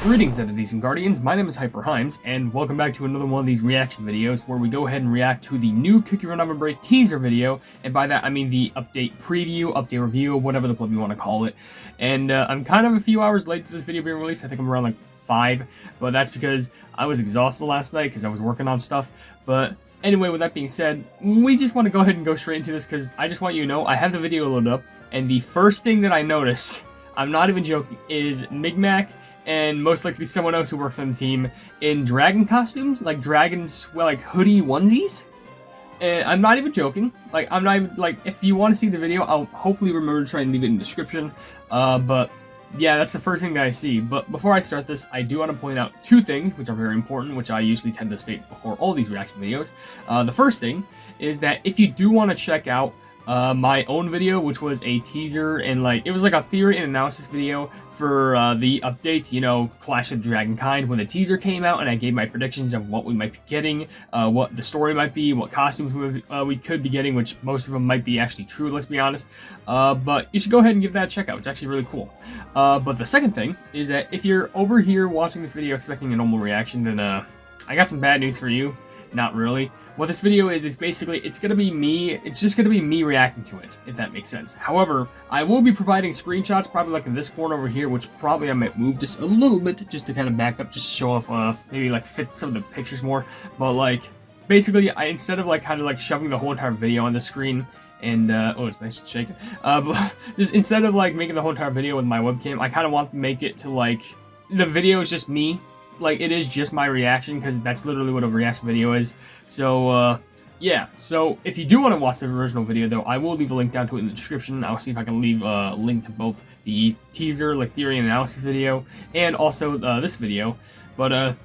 Greetings, entities and guardians. My name is HyperHimes, and welcome back to another one of these reaction videos where we go ahead and react to the new Cookie Run OvenBreak teaser video, and by that I mean the update preview, update review, whatever the flip you want to call it. And I'm kind of a few hours late to this video being released. I think I'm around like 5, but that's because I was exhausted last night because I was working on stuff. But anyway, with that being said, we just want to go ahead and go straight into this because I just want you to know I have the video loaded up, and the first thing that I noticed, I'm not even joking, is Migmac and most likely someone else who works on the team in dragon costumes, like dragons, well, like hoodie onesies. And I'm not even joking. Like, I'm not even, like, if you want to see the video, I'll hopefully remember to try and leave it in the description. But yeah, that's the first thing that I see. But before I start this, I do want to point out two things which are very important, which I usually tend to state before all these reaction videos. The first thing is that if you do want to check out my own video, which was a teaser and like it was like a theory and analysis video for the updates, you know, Clash of Dragonkind, when the teaser came out, and I gave my predictions of what we might be getting, what the story might be, what costumes we could be getting, which most of them might be actually true, let's be honest. But you should go ahead and give that a check out. It's actually really cool. But the second thing is that if you're over here watching this video expecting a normal reaction, then I got some bad news for you. Not really. What this video is basically, it's going to be me, it's just going to be me reacting to it, if that makes sense. However, I will be providing screenshots, probably like in this corner over here, which probably I might move just a little bit, just to kind of back up, just show off, maybe like fit some of the pictures more. But like, basically, instead of like kind of like shoving the whole entire video on the screen, and, oh, it's nice to shake it, but just instead of like making the whole entire video with my webcam, I kind of want to make it to like, the video is just me. Like, it is just my reaction, because that's literally what a reaction video is. So, yeah. So, if you do want to watch the original video, though, I will leave a link down to it in the description. I'll see if I can leave a link to both the teaser, like, theory and analysis video, and also this video. But,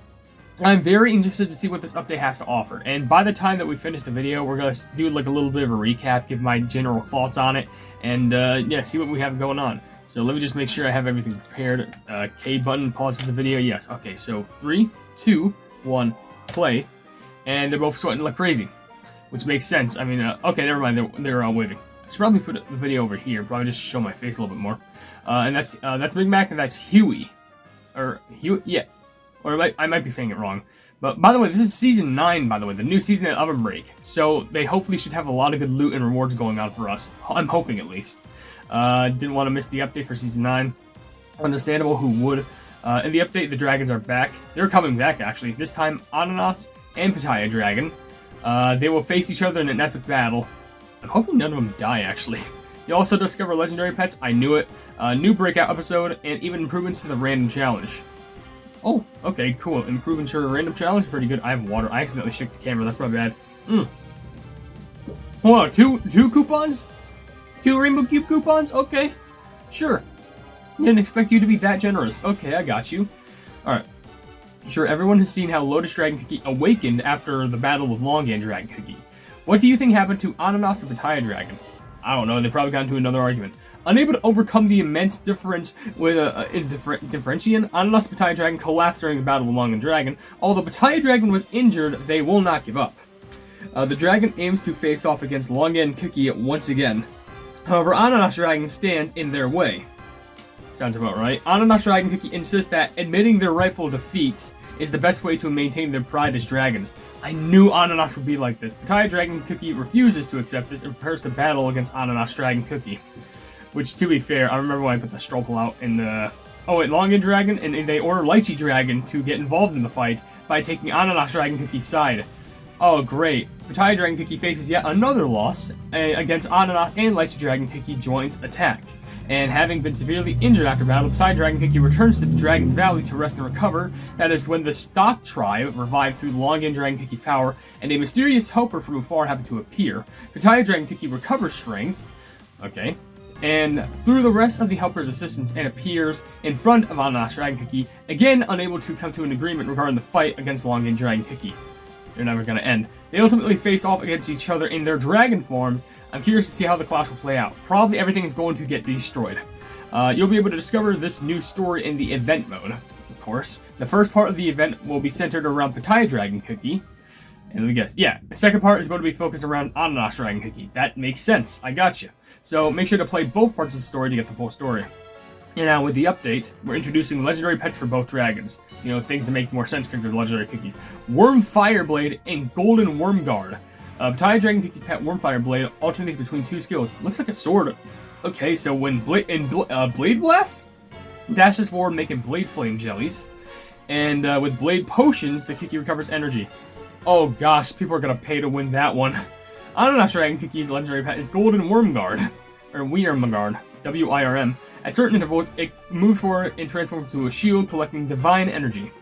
I'm very interested to see what this update has to offer. And by the time that we finish the video, we're going to do, like, a little bit of a recap, give my general thoughts on it, and, yeah, see what we have going on. So let me just make sure I have everything prepared. K button, pause the video. Yes. Okay, so 3, 2, 1, play. And they're both sweating like crazy, which makes sense. I mean, okay, never mind. They're all waving. I should probably put the video over here. Probably just show my face a little bit more. And that's Migmac, and that's Huey. Or Huey, yeah. Or I might be saying it wrong. But by the way, this is season 9. By the way, the new season of OvenBreak. So they hopefully should have a lot of good loot and rewards going on for us. I'm hoping, at least. Didn't want to miss the update for Season 9. Understandable, who would? In the update, the dragons are back. They're coming back, actually. This time, Ananas and Pitaya Dragon. They will face each other in an epic battle. I'm hoping none of them die, actually. You also discover legendary pets. I knew it. New breakout episode, and even improvements to the random challenge. Oh, okay, cool. Improvement to a random challenge. Pretty good. I have water. I accidentally shook the camera. That's my bad. Hold on, two coupons? 2 Rainbow Cube coupons? Okay. Sure. Didn't expect you to be that generous. Okay, I got you. Alright. Sure, everyone has seen how Lotus Dragon Cookie awakened after the battle with Longan Dragon Cookie. What do you think happened to Ananas and Pitaya Dragon? I don't know, they probably got into another argument. Unable to overcome the immense difference with differentiation, Ananas and Pitaya Dragon collapsed during the battle with Longan Dragon. Although Pitaya Dragon was injured, they will not give up. The dragon aims to face off against Longan Cookie once again. However, Ananas Dragon stands in their way. Sounds about right. Ananas Dragon Cookie insists that admitting their rightful defeat is the best way to maintain their pride as dragons. I knew Ananas would be like this. Pitaya Dragon Cookie refuses to accept this and prepares to battle against Ananas Dragon Cookie. Which, to be fair, I remember when I put the Strople out in the... Oh, wait, Longan Dragon, and they order Lychee Dragon to get involved in the fight by taking Ananas Dragon Cookie's side. Oh, great. Pitaya Dragon Cookie faces yet another loss against Ananas and Lychee Dragon Cookie joint attack. And having been severely injured after battle, Pitaya Dragon Cookie returns to the Dragon's Valley to rest and recover. That is when the Stock Tribe revived through Longan Dragon Cookie's power, and a mysterious helper from afar happened to appear. Pitaya Dragon Cookie recovers strength. Okay. And through the rest of the helper's assistance, and appears in front of Ananas Dragon Cookie, again unable to come to an agreement regarding the fight against Longan Dragon Cookie. They're never going to end. They ultimately face off against each other in their dragon forms. I'm curious to see how the clash will play out. Probably everything is going to get destroyed. You'll be able to discover this new story in the event mode, of course. The first part of the event will be centered around Pitaya Dragon Cookie. And let me guess. Yeah, the second part is going to be focused around Ananas Dragon Cookie. That makes sense. I got you. So make sure to play both parts of the story to get the full story. And now with the update, we're introducing legendary pets for both dragons. You know, things that make more sense because they're legendary cookies. Worm Fireblade and Golden Wormguard. Pitaya Dragon Cookie's pet Worm Fireblade alternates between 2 skills. Looks like a sword. Okay, so when Blade Blast dashes forward, making Blade Flame jellies. And with Blade Potions, the Cookie recovers energy. Oh gosh, people are gonna pay to win that one. Ananas Dragon Cookie's legendary pet is Golden Wormguard. Or Wyrmguard. W-I-R-M. At certain intervals, it moves forward and transforms to a shield, collecting divine energy.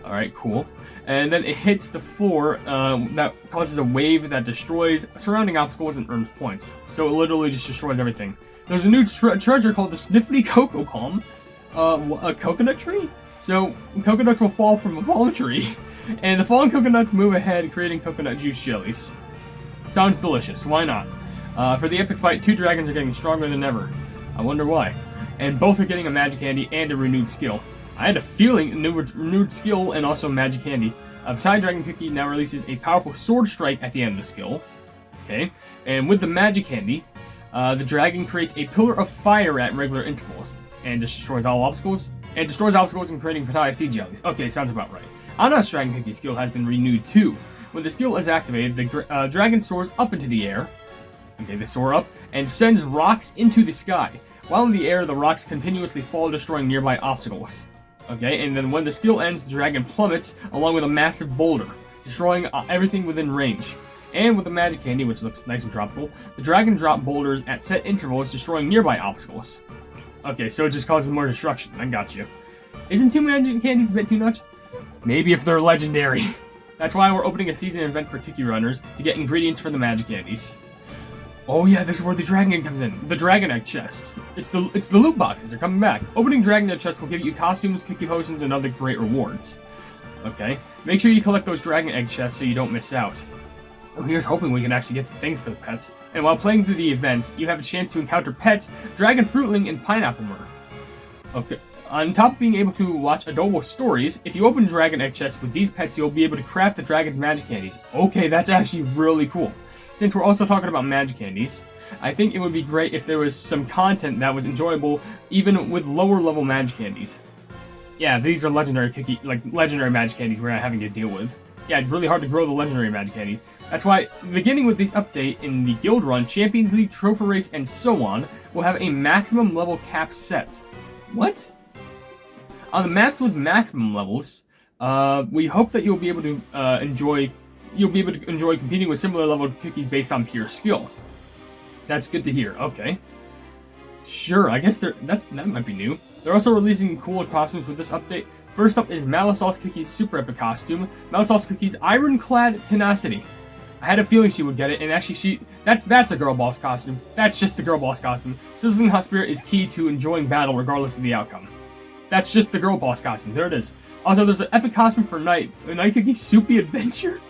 Alright, cool. And then it hits the floor, that causes a wave that destroys surrounding obstacles and earns points. So it literally just destroys everything. There's a new treasure called the Sniffly Cocoa Palm. A coconut tree? So, coconuts will fall from a palm tree. And the fallen coconuts move ahead, creating coconut juice jellies. Sounds delicious, why not? For the epic fight, 2 dragons are getting stronger than ever. I wonder why. And both are getting a magic candy and a renewed skill. I had a feeling a renewed skill and also magic candy. Pitaya Dragon Cookie now releases a powerful sword strike at the end of the skill. Okay, and with the magic candy, the dragon creates a pillar of fire at regular intervals and just destroys all obstacles. And destroys obstacles in creating Pitaya seed jellies. Okay, sounds about right. Ananas Dragon Cookie skill has been renewed too. When the skill is activated, the dragon soars up into the air. Okay, they soar up and sends rocks into the sky. While in the air, the rocks continuously fall, destroying nearby obstacles. Okay, and then when the skill ends, the dragon plummets along with a massive boulder, destroying everything within range. And with the magic candy, which looks nice and tropical, the dragon drops boulders at set intervals, destroying nearby obstacles. Okay, so it just causes more destruction. I got you. Isn't 2 magic candies a bit too much? Maybe if they're legendary. That's why we're opening a season event for cookie runners to get ingredients for the magic candies. Oh yeah, this is where the dragon egg comes in. The dragon egg chests. It's the loot boxes. They're coming back. Opening dragon egg chests will give you costumes, cookie potions, and other great rewards. Okay, make sure you collect those dragon egg chests so you don't miss out. Here's hoping we can actually get the things for the pets. And while playing through the events, you have a chance to encounter pets, Dragon Fruitling, and Pineapple Murder. Okay. On top of being able to watch adorable stories, if you open Dragon Egg chests with these pets, you'll be able to craft the dragon's magic candies. Okay, that's actually really cool. Since we're also talking about magic candies, I think it would be great if there was some content that was enjoyable, even with lower level magic candies. Yeah, these are legendary legendary magic candies we're not having to deal with. Yeah, it's really hard to grow the legendary magic candies. That's why, beginning with this update in the Guild Run, Champions League, Trophy Race, and so on, will have a maximum level cap set. What? On the maps with maximum levels, we hope that you'll be able to enjoy competing with similar leveled cookies based on pure skill. That's good to hear. Okay. Sure, I guess that might be new. They're also releasing cool costumes with this update. First up is Malasauce Cookie's super epic costume, Malasauce Cookie's Ironclad Tenacity. I had a feeling she would get it, and actually that's a girl boss costume. That's just the girl boss costume. Sizzling Hot Spirit is key to enjoying battle regardless of the outcome. That's just the girl boss costume. There it is. Also, there's an epic costume for Night Cookie's Soupy Adventure.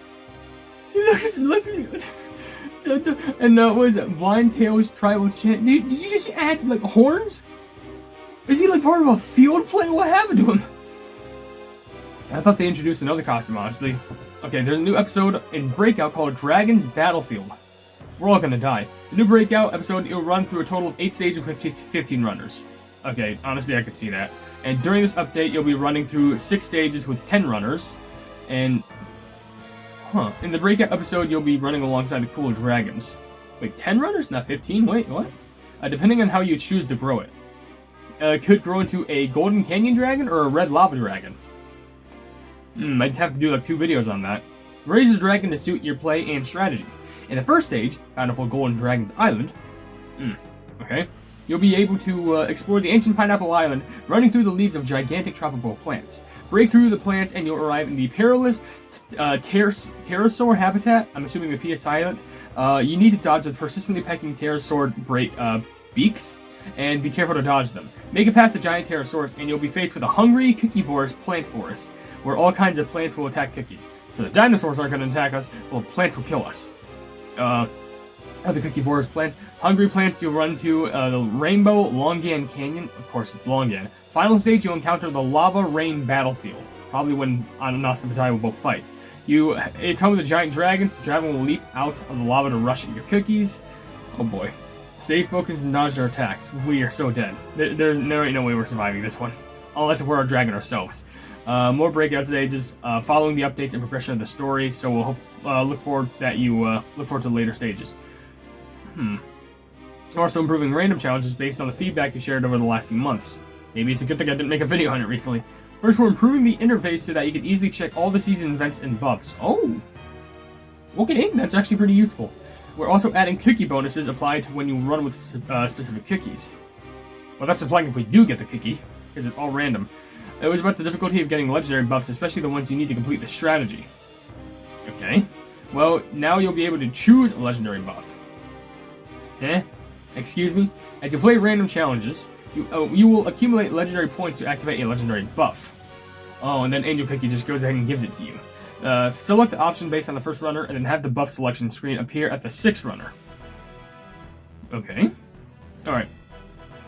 It looks good. And what is it? Winetail's Tribal Chant. Did you just add like horns? Is he like part of a field play? What happened to him? I thought they introduced another costume, honestly. Okay, there's a new episode in Breakout called Dragon's Battlefield. We're all gonna die. The new Breakout episode, it'll run through a total of 8 stages with 15 runners. Okay, honestly, I could see that. And during this update, you'll be running through 6 stages with 10 runners. And... in the Breakout episode, you'll be running alongside the cool dragons. Wait, 10 runners? Not 15? Wait, what? Depending on how you choose to grow it. It could grow into a Golden Canyon Dragon or a Red Lava Dragon. I'd have to do like 2 videos on that. Raise the dragon to suit your play and strategy. In the first stage, Bountiful Golden Dragon's Island, okay, you'll be able to explore the ancient Pineapple Island, running through the leaves of gigantic tropical plants. Break through the plants and you'll arrive in the perilous pterosaur habitat. I'm assuming the P is silent. You need to dodge the persistently pecking pterosaur beaks, and be careful to dodge them. Make it past the giant pterosaurs, and you'll be faced with a hungry, cookivorous plant forest, where all kinds of plants will attack cookies. So the dinosaurs aren't going to attack us, but plants will kill us. Other cookivorous plants. Hungry plants, you'll run to the Rainbow Longan Canyon. Of course, it's Longan. Final stage, you'll encounter the Lava Rain Battlefield. Probably when Ananas and Pitaya will both fight. It's home of the giant dragons. The dragon will leap out of the lava to rush at your cookies. Oh boy. Stay focused and dodge their attacks. We are so dead. There ain't no way we're surviving this one. Unless if we're a dragon ourselves. More breakout today, just following the updates and progression of the story, so we'll look forward to the later stages. Also improving random challenges based on the feedback you shared over the last few months. Maybe it's a good thing I didn't make a video on it recently. First, we're improving the interface so that you can easily check all the season events and buffs. Oh! Okay, that's actually pretty useful. We're also adding cookie bonuses applied to when you run with specific cookies. Well, that's applying if we do get the cookie, because it's all random. It was about the difficulty of getting legendary buffs, especially the ones you need to complete the strategy. Okay. Well, now you'll be able to choose a legendary buff. Excuse me? As you play random challenges, you will accumulate legendary points to activate a legendary buff. Oh, and then Angel Cookie just goes ahead and gives it to you. Select the option based on the first runner, and then have the buff selection screen appear at the 6th runner. Okay. Alright.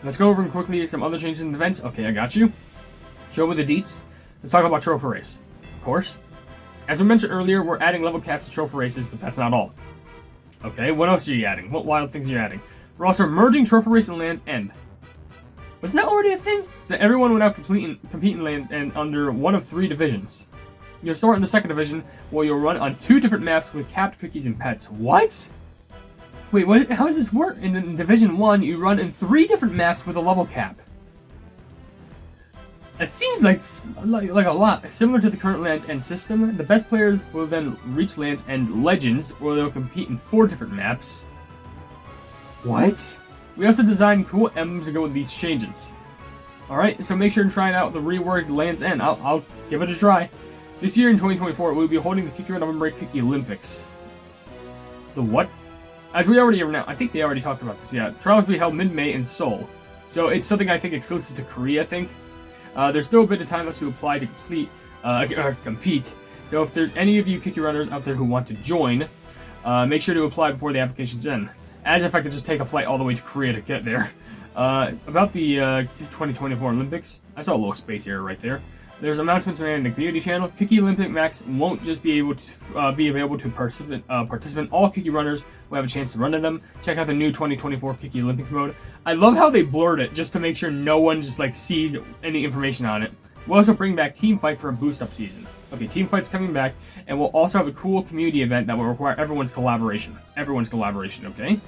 Let's go over and quickly some other changes in events. Okay, I got you. Show me the deets. Let's talk about Trophy Race. Of course. As we mentioned earlier, we're adding level caps to Trophy Races, but that's not all. Okay, what else are you adding? What wild things are you adding? We're also merging Trophy Race and Land's End. Wasn't that already a thing? So that everyone will now compete in Land's End under one of 3 divisions. You'll start in the 2nd division, where you'll run on 2 different maps with capped cookies and pets. What? Wait, what? How does this work? In Division 1, you run in 3 different maps with a level cap. It seems like a lot. Similar to the current Land's End system, the best players will then reach Land's End Legends, where they'll compete in 4 different maps. What? We also designed cool emblems to go with these changes. Alright, so make sure to try out the reworked Land's End. I'll give it a try. This year in 2024, we'll be holding the Cookie Run OvenBreak Cookie Olympics. The what? As we already know, I think they already talked about this, yeah. Trials will be held mid-May in Seoul. So it's something I think exclusive to Korea, I think. There's still a bit of time left to apply to compete. So if there's any of you Cookie Runners out there who want to join, make sure to apply before the application's in. As if I could just take a flight all the way to Korea to get there. About the 2024 Olympics, I saw a little space error right there. There's announcements made in the community channel. Cookie Olympic Max won't just be able to be available to participant. All Cookie runners will have a chance to run to them. Check out the new 2024 Cookie Olympics mode. I love how they blurred it just to make sure no one just sees any information on it. We'll also bring back Team Fight for a boost-up season. Okay, Team Fight's coming back, and we'll also have a cool community event that will require everyone's collaboration. Okay?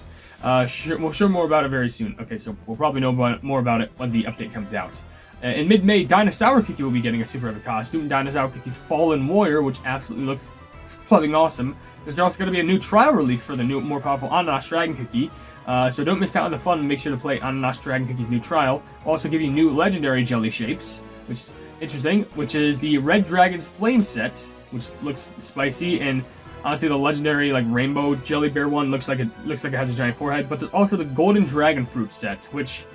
We'll share more about it very soon. Okay, so we'll probably know more about it when the update comes out. In mid-May, Dinosaur Cookie will be getting a super epic costume, Dinosaur Cookie's Fallen Warrior, which absolutely looks flipping awesome. There's also going to be a new trial release for the new, more powerful Ananas Dragon Cookie, so don't miss out on the fun and make sure to play Ananas Dragon Cookie's new trial. We'll also give you new legendary jelly shapes, which is interesting, which is the Red Dragon's Flame set, which looks spicy, and honestly the legendary rainbow jelly bear one looks like it has a giant forehead, but there's also the Golden Dragon Fruit set, which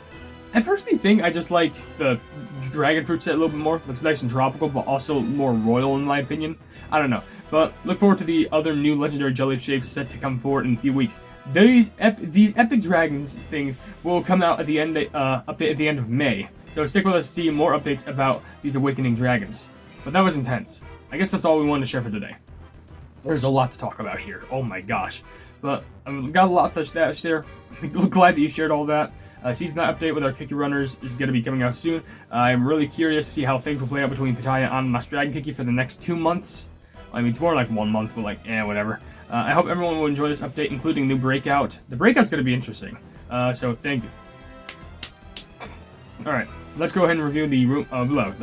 I personally think I just like the dragon fruit set a little bit more. Looks nice and tropical, but also more royal in my opinion. I don't know. But look forward to the other new legendary jelly shapes set to come forward in a few weeks. These epic dragons things will come out at the end update at the end of May. So stick with us to see more updates about these awakening dragons. But that was intense. I guess that's all we wanted to share for today. There's a lot to talk about here. Oh my gosh. But I've got a lot to share. I'm glad that you shared all that. Season update with our Cookie Runners is going to be coming out soon. I'm really curious to see how things will play out between Pitaya and Ananas Dragon Cookie for the next 2 months. I mean, it's more like 1 month, but whatever. I hope everyone will enjoy this update, including new breakout. The breakout's going to be interesting. So thank you. Alright, let's go ahead and review the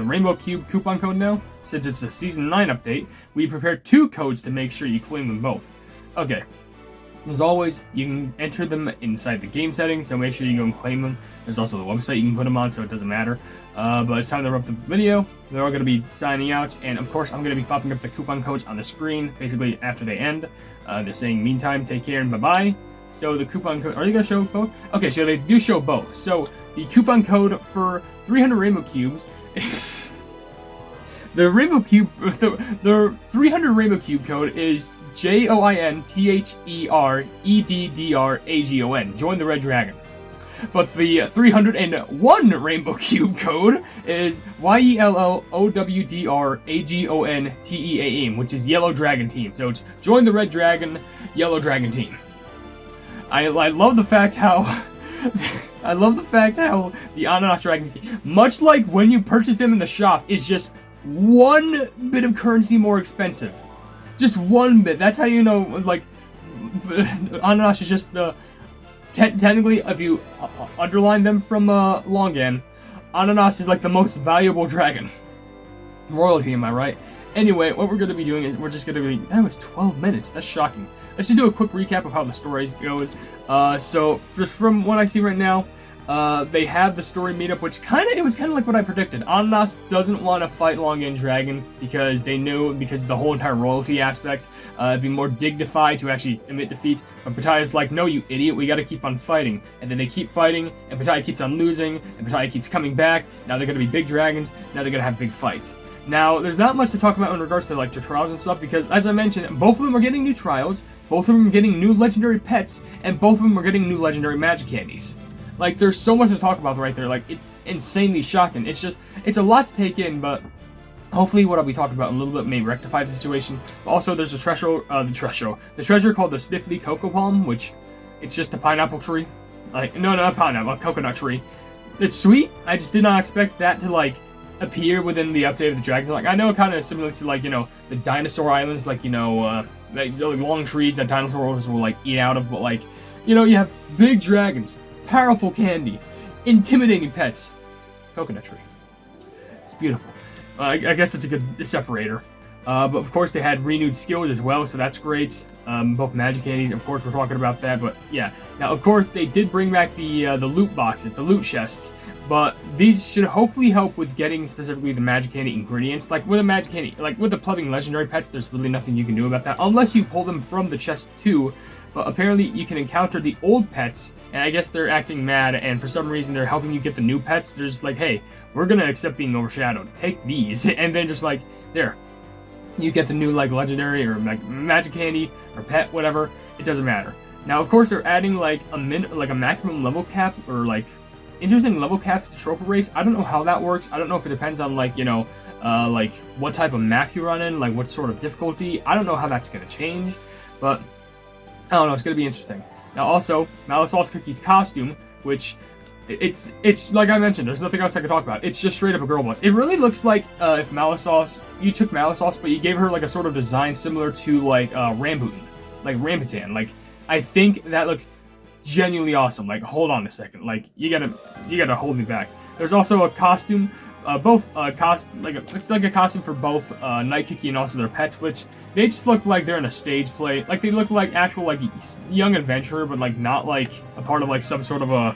Rainbow Cube coupon code now. Since it's a Season 9 update, we prepared 2 codes to make sure you claim them both. Okay. As always, you can enter them inside the game settings, so make sure you go and claim them. There's also the website you can put them on, so it doesn't matter. But it's time to wrap up the video. They're all going to be signing out, and of course, I'm going to be popping up the coupon codes on the screen, basically after they end. They're saying, meantime, take care, and bye-bye. So the coupon code, are they going to show both? Okay, so they do show both. So the coupon code for 300 Rainbow Cubes... the 300 Rainbow Cube code is JOINTHEREDDRAGON. Join the Red Dragon. But the 301 Rainbow Cube code is YELLOWDRAGONTEAM, which is Yellow Dragon Team. So it's join the Red Dragon, Yellow Dragon Team. I love the fact how I love the fact how the Ananas Dragon Key, much like when you purchase them in the shop, is just one bit of currency more expensive. Just one bit. That's how you know, like, Ananas is just the... Technically, if you underline them from Longan, Ananas is like the most valuable dragon. Royalty, am I right? Anyway, what we're going to be doing is we're just going to be... That was 12 minutes. That's shocking. Let's just do a quick recap of how the story goes. So, from what I see right now, they have the story meetup, which it was kind of like what I predicted. Ananas doesn't want to fight Longan Dragon because they knew, because the whole entire royalty aspect, it'd be more dignified to actually admit defeat. But Pitaya's like, no, you idiot, we gotta keep on fighting. And then they keep fighting, and Pitaya keeps on losing, and Pitaya keeps coming back. Now they're gonna be big dragons, now they're gonna have big fights. Now, there's not much to talk about in regards to like the trials and stuff, because as I mentioned, both of them are getting new trials, both of them are getting new legendary pets, and both of them are getting new legendary magic candies. Like, there's so much to talk about right there. Like, it's insanely shocking. It's a lot to take in, but hopefully what I'll be talking about in a little bit may rectify the situation. But also, there's a treasure, the treasure called the Sniffly Cocoa Palm, which it's just a pineapple tree. Like, no, not pineapple, a coconut tree. It's sweet. I just did not expect that to, like, appear within the update of the dragon. Like, I know it kind of similar to, like, you know, the dinosaur islands, like, you know, like long trees that dinosaurs will, like, eat out of, but, like, you know, you have big dragons, powerful candy, intimidating pets, coconut tree. It's beautiful. I guess it's a good separator. But of course they had renewed skills as well, so that's great. Both magic candies, of course we're talking about that, but yeah. Now of course they did bring back the loot boxes, the loot chests, but these should hopefully help with getting specifically the magic candy ingredients. Like with a magic candy, like with the plugging legendary pets, there's really nothing you can do about that unless you pull them from the chest too. But apparently you can encounter the old pets, and I guess they're acting mad, and for some reason they're helping you get the new pets. They're just like, hey, we're gonna accept being overshadowed. Take these, and then just like, there. You get the new, like, legendary, or like magic candy, or pet, whatever. It doesn't matter. Now, of course, they're adding, like, a maximum level cap, or, like, interesting level caps to trophy race. I don't know how that works. I don't know if it depends on, like, you know, like, what type of map you run in, like, what sort of difficulty. I don't know how that's gonna change, but... I don't know, it's going to be interesting. Now also, Malasauce Cookie's costume, which, it's like I mentioned, there's nothing else I can talk about. It's just straight up a girl boss. It really looks like if you took Malasauce, but you gave her like a sort of design similar to like Rambutan, like Rambutan. Like, I think that looks genuinely awesome. Like, hold on a second. Like, you gotta hold me back. There's also a costume, it's like a costume for both Night Cookie and also their pet, which they just look like they're in a stage play. Like, they look like actual, like, young adventurer, but, like, not, like, a part of, like, some sort of a...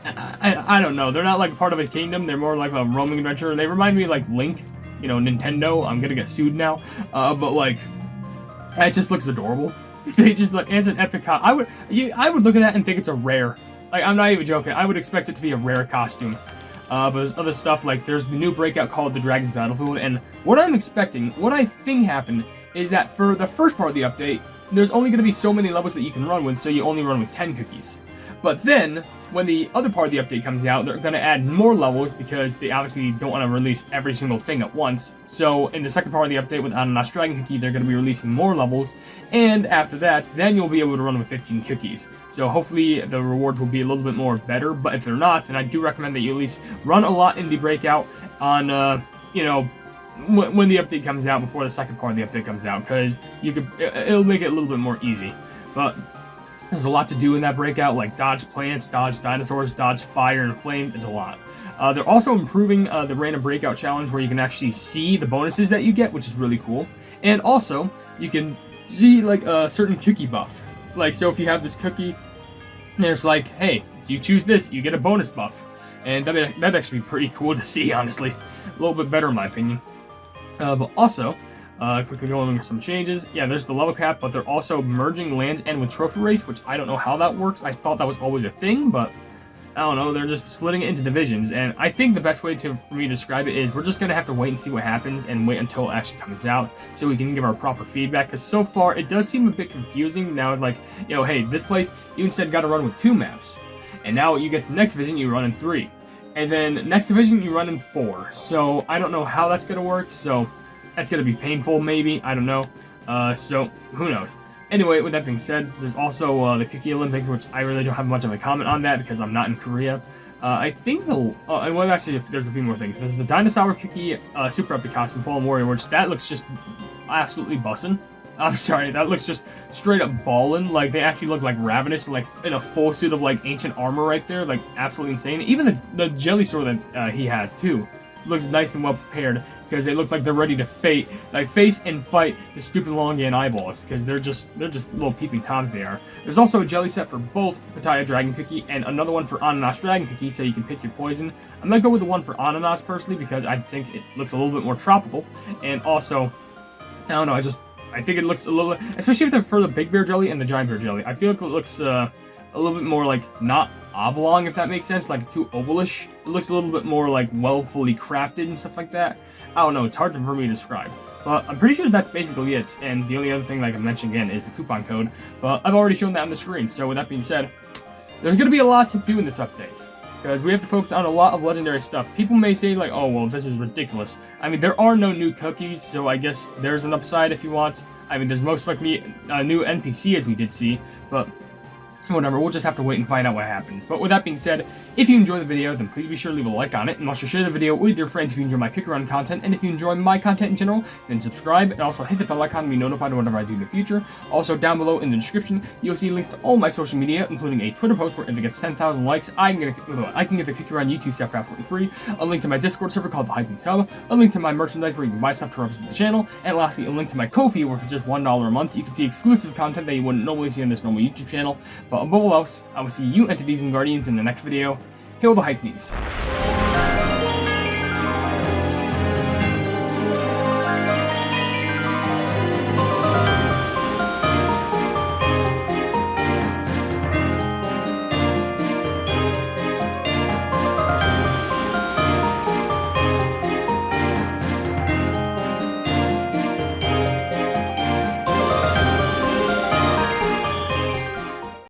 I don't know. They're not, like, part of a kingdom. They're more like a roaming adventurer. They remind me of, like, Link. You know, Nintendo. I'm gonna get sued now. But, like, it just looks adorable. They just, like, it's an epic I would look at that and think it's a rare. Like, I'm not even joking. I would expect it to be a rare costume. But there's other stuff, like, there's the new breakout called the Dragon's Battlefield, and what I'm expecting, what I think happened, is that for the first part of the update, there's only going to be so many levels that you can run with, so you only run with 10 cookies. But then, when the other part of the update comes out, they're going to add more levels because they obviously don't want to release every single thing at once. So, in the second part of the update with Ananas Dragon Cookie, they're going to be releasing more levels. And after that, then you'll be able to run with 15 cookies. So, hopefully, the rewards will be a little bit more better. But if they're not, then I do recommend that you at least run a lot in the breakout on, you know, when the update comes out, before the second part of the update comes out. Because it'll make it a little bit more easy. But... there's a lot to do in that breakout, like dodge plants, dodge dinosaurs, dodge fire and flames. It's a lot. They're also improving the random breakout challenge where you can actually see the bonuses that you get, which is really cool. And also, you can see like a certain cookie buff. Like, so if you have this cookie, there's like, hey, if you choose this, you get a bonus buff. And that'd actually be pretty cool to see, honestly. A little bit better in my opinion. But also... quickly going over some changes. Yeah, there's the level cap, but they're also merging Land's End with Trophy Race, which I don't know how that works. I thought that was always a thing, but I don't know. They're just splitting it into divisions, and I think the best way for me to describe it is we're just going to have to wait and see what happens and wait until it actually comes out so we can give our proper feedback, because so far it does seem a bit confusing. Now, like, you know, hey, this place, you instead got to run with 2 maps, and now you get the next division, you run in 3, and then next division, you run in 4, so I don't know how that's going to work, so... that's going to be painful, maybe. I don't know. So, who knows? Anyway, with that being said, there's also the Cookie Olympics, which I really don't have much of a comment on that because I'm not in Korea. I think well, actually, there's a few more things. There's the Dinosaur Cookie Super Epic Costume Fallen Warrior, which that looks just absolutely bussin'. I'm sorry, that looks just straight up ballin'. Like, they actually look like ravenous, like in a full suit of like ancient armor right there, like absolutely insane. Even the jelly sword that he has too looks nice and well prepared because it looks like they're ready to face and fight the stupid Longian eyeballs because they're just little peeping toms they are. There's also a jelly set for both Pitaya Dragon Cookie and another one for Ananas Dragon Cookie, so you can pick your poison. I'm gonna go with the one for Ananas personally because I think it looks a little bit more tropical, and also I don't know, I think it looks a little, especially for the Big Bear Jelly and the Giant Bear Jelly. I feel like it looks a little bit more like not oblong, if that makes sense, like too ovalish. It looks a little bit more like fully crafted and stuff like that. I don't know, it's hard for me to describe. But I'm pretty sure that's basically it, and the only other thing that I can mention again is the coupon code, but I've already shown that on the screen, so with that being said, there's going to be a lot to do in this update, because we have to focus on a lot of legendary stuff. People may say like, oh, well, this is ridiculous. I mean, there are no new cookies, so I guess there's an upside if you want. I mean, there's most likely a new NPC, as we did see, but whatever, we'll just have to wait and find out what happens. But with that being said, if you enjoy the video, then please be sure to leave a like on it, and also share the video with your friends if you enjoy my Cookie Run content, and if you enjoy my content in general, then subscribe, and also hit the bell icon to be notified whenever I do in the future. Also, down below in the description, you'll see links to all my social media, including a Twitter post where if it gets 10,000 likes, I can get the Cookie Run YouTube stuff for absolutely free, a link to my Discord server called the Hypenese Hub, a link to my merchandise where you can buy stuff to represent the channel, and lastly, a link to my Ko-fi where for just $1 a month, you can see exclusive content that you wouldn't normally see on this normal YouTube channel. But above all else, I will see you entities and guardians in the next video. Hail the Hypenese.